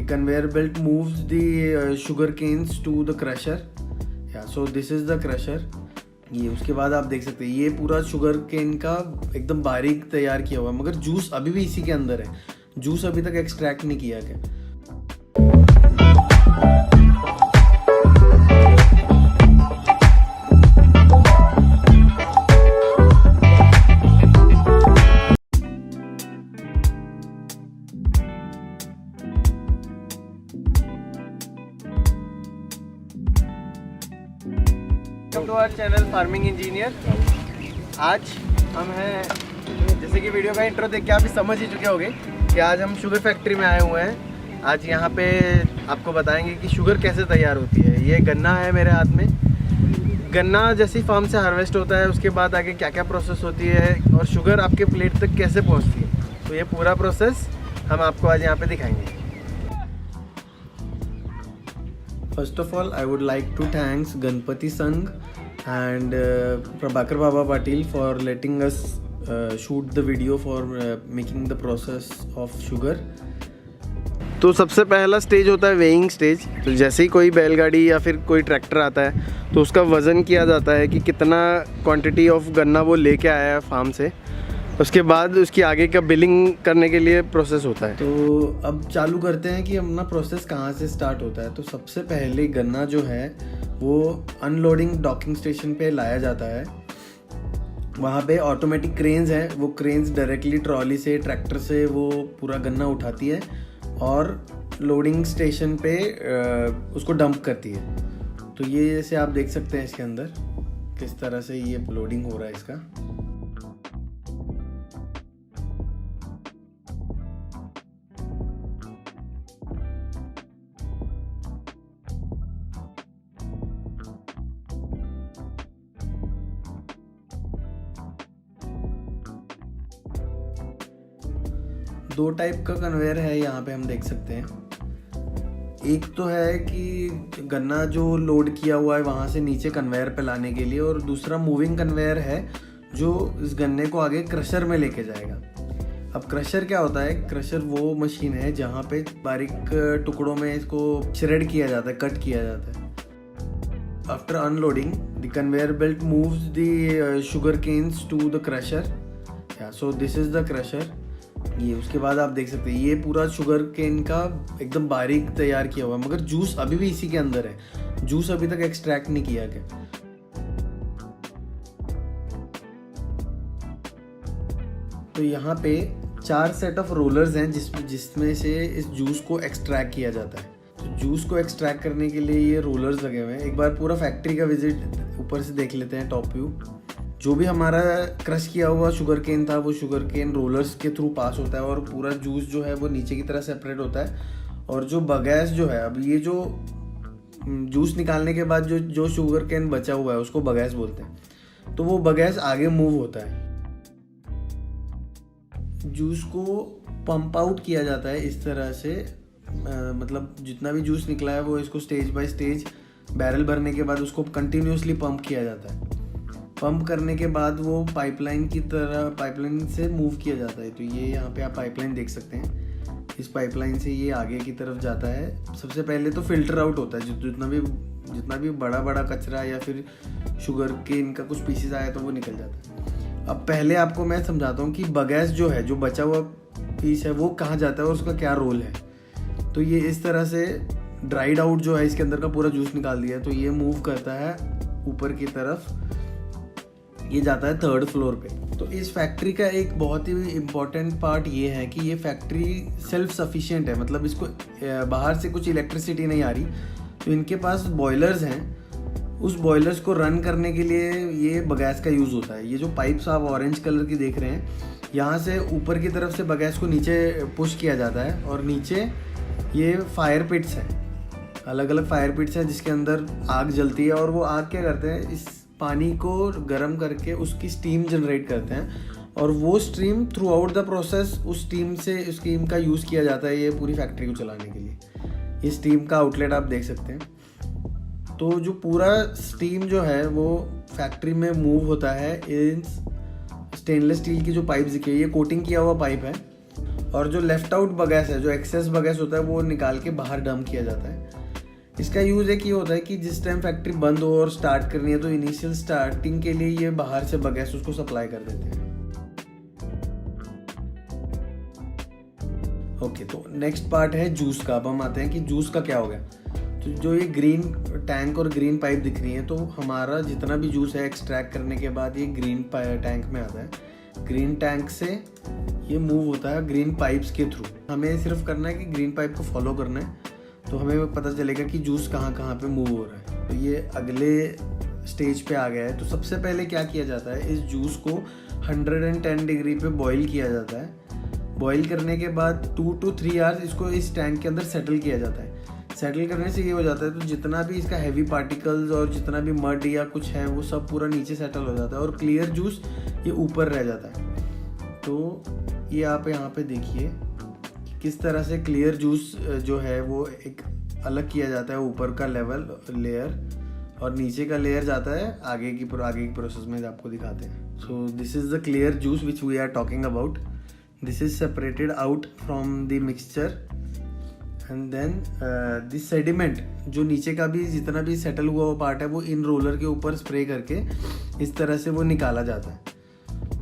the conveyor belt moves the sugar canes to the crusher. Yeah, so this is the crusher. ये उसके बाद आप देख सकते हैं ये पूरा शुगर केन का एकदम बारीक तैयार किया हुआ है, मगर जूस अभी भी इसी के अंदर है। जूस अभी तक एक्सट्रैक्ट नहीं किया गया। To our channel farming engineer. आज हम हैं, जैसे कि वीडियो का इंट्रो देख के आप भी समझ ही चुके होंगे कि आज हम शुगर फैक्ट्री में आए हुए हैं। आज यहाँ पे आपको बताएंगे कि शुगर कैसे तैयार होती है। ये गन्ना है मेरे हाथ में। गन्ना जैसी फार्म से हार्वेस्ट होता है उसके बाद आगे क्या क्या प्रोसेस होती है और शुगर आपके प्लेट तक कैसे पहुँचती है, तो ये पूरा प्रोसेस हम आपको आज यहाँ पे दिखाएंगे। First of all, I would like to thank Ganpati Sangh and Prabhakar Baba Patil for letting us shoot the video for making the process of sugar. तो सबसे पहला स्टेज होता है वेइंग स्टेज। तो जैसे ही कोई बैलगाड़ी या फिर कोई ट्रैक्टर आता है तो उसका वज़न किया जाता है कि कितना क्वांटिटी ऑफ गन्ना वो लेके आया है फार्म से। उसके बाद उसकी आगे का बिलिंग करने के लिए प्रोसेस होता है। तो अब चालू करते हैं कि अपना प्रोसेस कहाँ से स्टार्ट होता है। तो सबसे पहले गन्ना जो है वो अनलोडिंग डॉकिंग स्टेशन पे लाया जाता है। वहाँ पे ऑटोमेटिक क्रेन्स हैं, वो क्रेन्स डायरेक्टली ट्रॉली से ट्रैक्टर से वो पूरा गन्ना उठाती है और लोडिंग स्टेशन पे उसको डंप करती है। तो ये जैसे आप देख सकते हैं इसके अंदर किस तरह से ये लोडिंग हो रहा है इसका। दो टाइप का कन्वेयर है यहाँ पे हम देख सकते हैं। एक तो है कि गन्ना जो लोड किया हुआ है वहाँ से नीचे कन्वेयर पे लाने के लिए, और दूसरा मूविंग कन्वेयर है जो इस गन्ने को आगे क्रशर में लेके जाएगा। अब क्रशर क्या होता है? क्रशर वो मशीन है जहाँ पे बारीक टुकड़ों में इसको श्रेड किया जाता है, कट किया जाता है। After unloading the conveyor belt moves the sugar canes to the crusher. So this is the crusher. ये उसके बाद आप देख सकते हैं ये पूरा शुगर केन का एकदम बारीक तैयार किया हुआ है, मगर जूस अभी भी इसी के अंदर है। जूस अभी तक एक्सट्रैक्ट नहीं किया गया। तो यहाँ पे 4 सेट ऑफ रोलर्स हैं जिसमें से इस जूस को एक्सट्रैक्ट किया जाता है। तो जूस को एक्सट्रैक्ट करने के लिए ये रोलर्स लगे हुए हैं। एक बार पूरा फैक्ट्री का विजिट ऊपर से देख लेते हैं, टॉप व्यू। जो भी हमारा क्रश किया हुआ शुगर केन था वो शुगर केन रोलर्स के थ्रू पास होता है और पूरा जूस जो है वो नीचे की तरह सेपरेट होता है। और जो बगैस जो है, अब ये जो जूस निकालने के बाद जो शुगर केन बचा हुआ है उसको बगैस बोलते हैं। तो वो बगैस आगे मूव होता है। जूस को पंप आउट किया जाता है इस तरह से, मतलब जितना भी जूस निकला है वो इसको स्टेज बाय स्टेज बैरल भरने के बाद उसको कंटिन्यूसली पंप किया जाता है। पंप करने के बाद वो पाइपलाइन की तरह पाइपलाइन से मूव किया जाता है। तो ये यहाँ पे आप पाइपलाइन देख सकते हैं। इस पाइपलाइन से ये आगे की तरफ जाता है। सबसे पहले तो फिल्टर आउट होता है, जितना भी बड़ा कचरा या फिर शुगर केन का कुछ पीसेस आया तो वो निकल जाता है। अब पहले आपको मैं समझाता हूँ कि बगैस जो है, जो बचा हुआ पीस है, वो कहाँ जाता है और उसका क्या रोल है। तो ये इस तरह से ड्राइड आउट जो है इसके अंदर का पूरा जूस निकाल दिया है। तो ये मूव करता है ऊपर की तरफ, ये जाता है 3rd फ्लोर पे। तो इस फैक्ट्री का एक बहुत ही इम्पॉर्टेंट पार्ट ये है कि ये फैक्ट्री सेल्फ सफिशिएंट है, मतलब इसको बाहर से कुछ इलेक्ट्रिसिटी नहीं आ रही। तो इनके पास बॉयलर्स हैं, उस बॉयलर्स को रन करने के लिए ये बगैस का यूज़ होता है। ये जो पाइप्स आप ऑरेंज कलर की देख रहे हैं, यहाँ से ऊपर की तरफ से बगैस को नीचे पुश किया जाता है और नीचे ये फायर पिट्स हैं, अलग अलग फायर पिट्स हैं जिसके अंदर आग जलती है। और वो आग क्या करते हैं, इस पानी को गर्म करके उसकी स्टीम जनरेट करते हैं और वो steam through out the process उस स्टीम का यूज़ किया जाता है ये पूरी फैक्ट्री को चलाने के लिए। ये स्टीम का आउटलेट आप देख सकते हैं। तो जो पूरा स्टीम जो है वो फैक्ट्री में मूव होता है इन स्टेनलेस स्टील की जो पाइप दिखी है, ये कोटिंग किया हुआ पाइप है और जो लेफ्ट आउट बगैस है, जो एक्सेस बगैस होता है, वो निकाल के बाहर डंप किया जाता है। इसका यूज़ एक ये होता है कि जिस टाइम फैक्ट्री बंद हो और स्टार्ट करनी है तो इनिशियल स्टार्टिंग के लिए ये बाहर से बगैस उसको सप्लाई कर देते हैं। ओके, तो नेक्स्ट पार्ट है जूस का। अब हम आते हैं कि जूस का क्या हो गया। तो जो ये ग्रीन टैंक और ग्रीन पाइप दिख रही है, तो हमारा जितना भी जूस है एक्सट्रैक्ट करने के बाद ये ग्रीन टैंक में आता है। ग्रीन टैंक से ये मूव होता है ग्रीन पाइप्स के थ्रू। हमें सिर्फ करना है कि ग्रीन पाइप को फॉलो करना है, तो हमें पता चलेगा कि जूस कहाँ कहाँ पे मूव हो रहा है। तो ये अगले स्टेज पे आ गया है। तो सबसे पहले क्या किया जाता है, इस जूस को 110 डिग्री पे बॉईल किया जाता है। बॉईल करने के बाद 2 to 3 आवर्स इसको इस टैंक के अंदर सेटल किया जाता है। सेटल करने से ये हो जाता है तो जितना भी इसका हैवी पार्टिकल्स और जितना भी मड या कुछ है वो सब पूरा नीचे सेटल हो जाता है और क्लियर जूस ये ऊपर रह जाता है। तो ये आप यहाँ पे देखिए किस तरह से क्लियर जूस जो है वो एक अलग किया जाता है, ऊपर का लेयर और नीचे का लेयर जाता है आगे की प्रोसेस में आपको दिखाते हैं। So this is the clear juice which we are talking about. This is separated out from the mixture and then this sediment, जो नीचे का भी जितना भी सेटल हुआ वो पार्ट है, वो इन रोलर के ऊपर स्प्रे करके इस तरह से वो निकाला जाता है।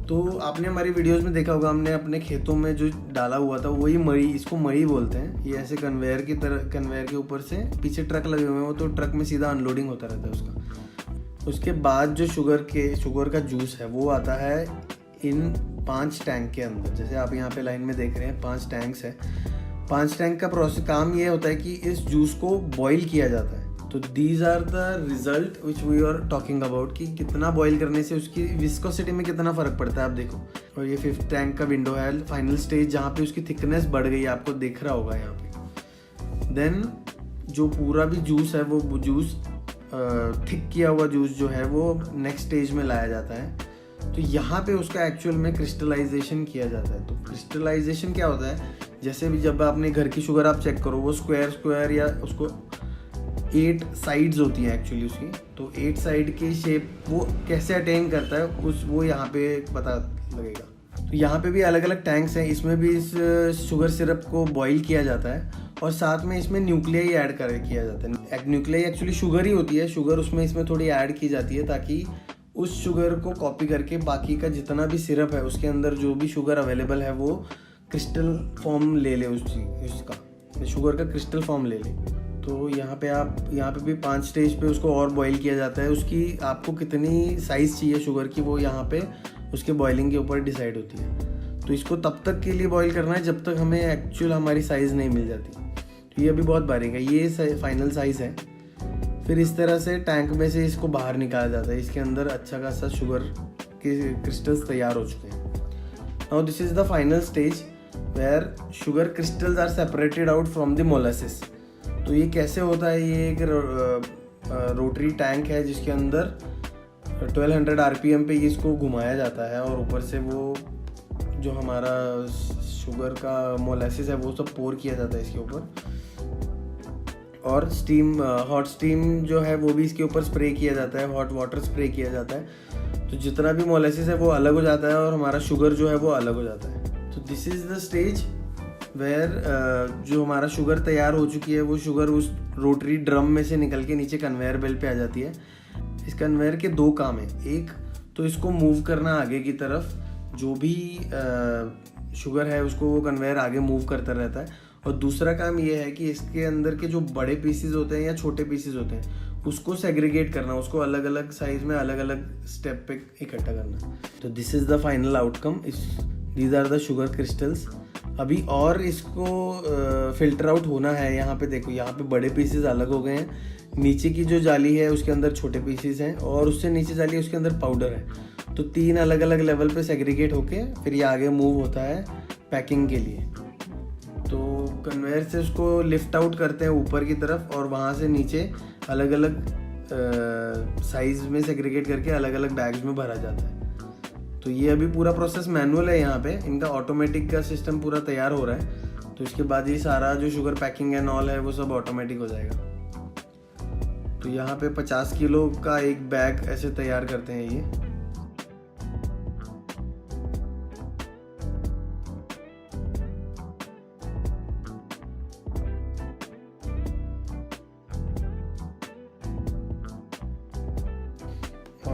तो आपने हमारी वीडियोस में देखा होगा, हमने अपने खेतों में जो डाला हुआ था वही मड़ी, इसको मड़ी बोलते हैं। ये ऐसे कन्वेयर के ऊपर से पीछे ट्रक लगे हुए हैं, वो तो ट्रक में सीधा अनलोडिंग होता रहता है उसका। उसके बाद जो शुगर का जूस है वो आता है इन 5 टैंक के अंदर। जैसे आप यहाँ पे लाइन में देख रहे हैं 5 टैंक्स है। 5 टैंक का प्रोसेस काम ये होता है कि इस जूस को बॉईल किया जाता है। तो these are the result which we are talking about कि कितना बॉईल करने से उसकी विस्कोसिटी में कितना फ़र्क पड़ता है, आप देखो। और ये 5th टैंक का विंडो है, फाइनल स्टेज जहाँ पे उसकी थिकनेस बढ़ गई, आपको दिख रहा होगा यहाँ पे। देन जो पूरा भी जूस है वो जूस थिक किया हुआ जूस जो है वो नेक्स्ट स्टेज में लाया जाता है। तो यहाँ पे उसका एक्चुअल में क्रिस्टलाइजेशन किया जाता है। तो क्रिस्टलाइजेशन क्या होता है, जैसे भी जब आपने घर की शुगर आप चेक करो, वो स्क्वायर या उसको 8 साइड्स होती हैं एक्चुअली उसकी। तो 8 साइड की शेप वो कैसे अटेन करता है वो यहाँ पे पता लगेगा। तो यहाँ पे भी अलग अलग टैंक्स हैं, इसमें भी इस शुगर सिरप को बॉईल किया जाता है और साथ में इसमें न्यूक्लियाई ऐड किया जाता है। न्यूक्लियाई एक्चुअली शुगर ही होती है, शुगर उसमें इसमें थोड़ी ऐड की जाती है ताकि उस शुगर को कॉपी करके बाकी का जितना भी सिरप है उसके अंदर जो भी शुगर अवेलेबल है वो क्रिस्टल फॉर्म ले ले, उसका शुगर का क्रिस्टल फॉर्म ले ले। तो यहाँ पे भी 5 स्टेज पे उसको और बॉईल किया जाता है। उसकी आपको कितनी साइज़ चाहिए शुगर की वो यहाँ पे उसके बॉइलिंग के ऊपर डिसाइड होती है। तो इसको तब तक के लिए बॉईल करना है जब तक हमें एक्चुअल हमारी साइज़ नहीं मिल जाती। तो ये अभी बहुत बारीक है, ये फाइनल साइज़ है। फिर इस तरह से टैंक में से इसको बाहर निकाला जाता है। इसके अंदर अच्छा खासा शुगर के क्रिस्टल्स तैयार हो चुके हैं। Now this is the final stage where sugar crystals are separated out from the molasses. तो ये कैसे होता है, ये एक रोटरी टैंक है जिसके अंदर 1200 RPM पे इसको घुमाया जाता है और ऊपर से वो जो हमारा शुगर का मोलासिस है वो सब पोर किया जाता है इसके ऊपर। और हॉट स्टीम जो है वो भी इसके ऊपर स्प्रे किया जाता है, हॉट वाटर स्प्रे किया जाता है। तो जितना भी मोलासिस है वो अलग हो जाता है और हमारा शुगर जो है वो अलग हो जाता है। तो this is the stage where जो हमारा शुगर तैयार हो चुकी है वो शुगर उस रोटरी ड्रम में से निकल के नीचे कन्वेयर बेल्ट पे आ जाती है। इस कन्वेयर के 2 काम हैं, एक तो इसको मूव करना आगे की तरफ, जो भी शुगर है उसको वो कन्वेयर आगे मूव करता रहता है। और दूसरा काम ये है कि इसके अंदर के जो बड़े पीसेस होते हैं या छोटे पीसेस होते हैं उसको सेग्रीगेट करना, उसको अलग अलग साइज में अलग अलग स्टेप पे इकट्ठा करना। तो this is the final outcome, these are the sugar crystals. अभी और इसको फिल्टर आउट होना है। यहाँ पे देखो, यहाँ पे बड़े पीसेस अलग हो गए हैं, नीचे की जो जाली है उसके अंदर छोटे पीसेस हैं और उससे नीचे जाली है उसके अंदर पाउडर है। तो 3 अलग अलग लेवल पे सेग्रीगेट होके फिर ये आगे मूव होता है पैकिंग के लिए। तो कन्वेयर से उसको लिफ्ट आउट करते हैं ऊपर की तरफ और वहाँ से नीचे अलग अलग साइज में सेग्रीगेट करके अलग अलग बैग्स में भरा जाता है। तो ये अभी पूरा प्रोसेस मैनुअल है, यहाँ पे इनका ऑटोमेटिक का सिस्टम पूरा तैयार हो रहा है। तो इसके बाद ये सारा जो शुगर पैकिंग एंड ऑल है वो सब ऑटोमेटिक हो जाएगा। तो यहाँ पे 50 किलो का एक बैग ऐसे तैयार करते हैं ये।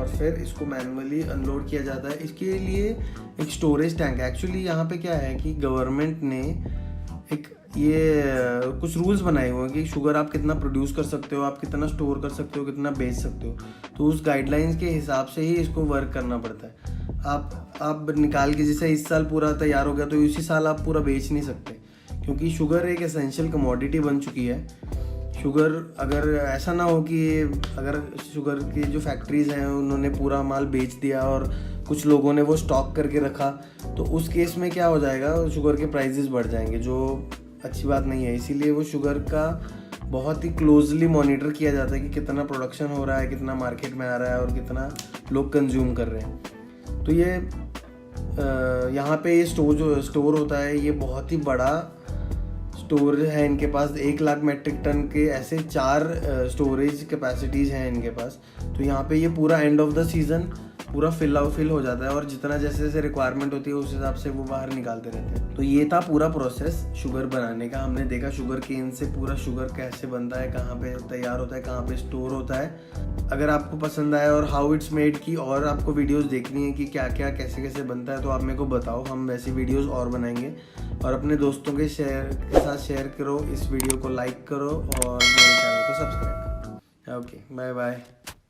और फिर इसको मैनुअली अनलोड किया जाता है। इसके लिए एक स्टोरेज टैंक है। एक्चुअली यहाँ पे क्या है कि गवर्नमेंट ने एक ये कुछ रूल्स बनाए हुए हैं कि शुगर आप कितना प्रोड्यूस कर सकते हो, आप कितना स्टोर कर सकते हो, कितना बेच सकते हो। तो उस गाइडलाइंस के हिसाब से ही इसको वर्क करना पड़ता है। आप निकाल के जैसे इस साल पूरा तैयार हो गया तो इसी साल आप पूरा बेच नहीं सकते, क्योंकि शुगर एक एसेंशियल कमोडिटी बन चुकी है। शुगर अगर ऐसा ना हो कि अगर शुगर की जो फैक्ट्रीज़ हैं उन्होंने पूरा माल बेच दिया और कुछ लोगों ने वो स्टॉक करके रखा, तो उस केस में क्या हो जाएगा, शुगर के प्राइसेस बढ़ जाएंगे, जो अच्छी बात नहीं है। इसीलिए वो शुगर का बहुत ही क्लोजली मॉनिटर किया जाता है कि कितना प्रोडक्शन हो रहा है, कितना मार्केट में आ रहा है और कितना लोग कंज्यूम कर रहे हैं। तो ये यहाँ पे ये स्टोर होता है, ये बहुत ही बड़ा स्टोर है इनके पास। 1 लाख मेट्रिक टन के ऐसे 4 स्टोरेज कैपेसिटीज़ हैं इनके पास। तो यहाँ पे ये पूरा एंड ऑफ द सीज़न पूरा फिल हो जाता है और जितना जैसे जैसे रिक्वायरमेंट होती है उस हिसाब से वो बाहर निकालते रहते हैं। तो ये था पूरा प्रोसेस शुगर बनाने का। हमने देखा शुगर केन से पूरा शुगर कैसे बनता है, कहाँ पे तैयार होता है, कहाँ पे स्टोर होता है। अगर आपको पसंद आया और हाउ इट्स मेड की और आपको वीडियोस देखनी है कि क्या क्या कैसे कैसे बनता है, तो आप मेरे को बताओ, हम वैसी वीडियोस और बनाएंगे। और अपने दोस्तों के साथ शेयर करो, इस वीडियो को लाइक करो और मेरे चैनल को सब्सक्राइब करो। Okay, bye bye.